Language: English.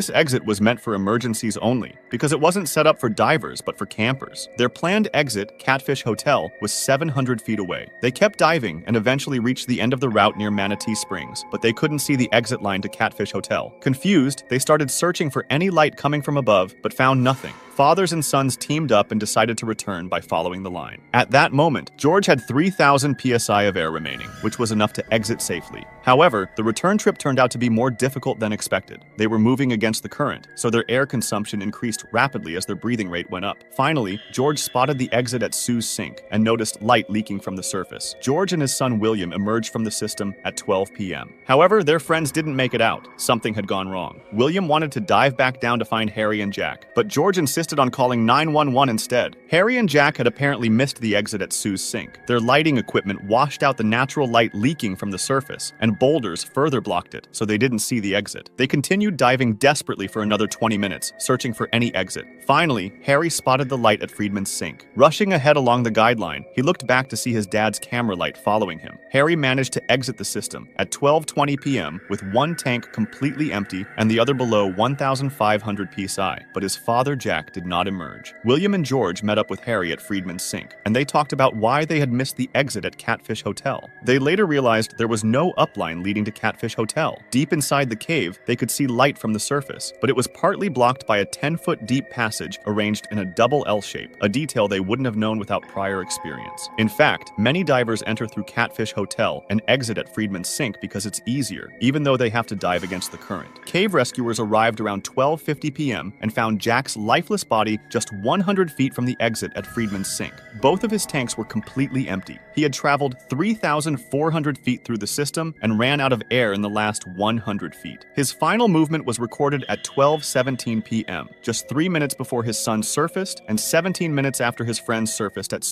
This exit was meant for emergencies only, because it wasn't set up for divers but for campers. Their planned exit, Catfish Hotel, was 700 feet away. They kept diving and eventually reached the end of the route near Manatee Springs, but they couldn't see the exit line to Catfish Hotel. Confused, they started searching for any light coming from above, but found nothing. Fathers and sons teamed up and decided to return by following the line. At that moment, George had 3,000 psi of air remaining, which was enough to exit safely. However, the return trip turned out to be more difficult than expected. They were moving against the current, so their air consumption increased rapidly as their breathing rate went up. Finally, George spotted the exit at Sue's sink and noticed light leaking from the surface. George and his son William emerged from the system at 12 p.m. However, their friends didn't make it out. Something had gone wrong. William wanted to dive back down to find Harry and Jack, but George insisted on calling 911 instead. Harry and Jack had apparently missed the exit at Sue's sink. Their lighting equipment washed out the natural light leaking from the surface, and boulders further blocked it, so they didn't see the exit. They continued diving desperately for another 20 minutes, searching for any exit. Finally, Harry spotted the light at Friedman's sink. Rushing ahead along the guideline, he looked back to see his dad's camera light following him. Harry managed to exit the system at 12:20 p.m. with one tank completely empty and the other below 1,500 psi, but his father Jack did not emerge. William and George met up with Harry at Friedman's sink, and they talked about why they had missed the exit at Catfish Hotel. They later realized there was no upline leading to Catfish Hotel. Deep inside the cave, they could see light from the surface, but it was partly blocked by a 10-foot deep passage arranged in a double L shape, a detail they wouldn't have known without prior experience. In fact, many divers enter through Catfish Hotel and exit at Friedman's sink because it's easier, even though they have to dive against the current. Cave rescuers arrived around 12:50 p.m. and found Jack's lifeless body just 100 feet from the exit at Friedman's sink. Both of his tanks were completely empty. He had traveled 3,400 feet through the system and ran out of air in the last 100 feet. His final movement was recorded at 12:17 p.m., just 3 minutes before his son surfaced and 17 minutes after his friends surfaced at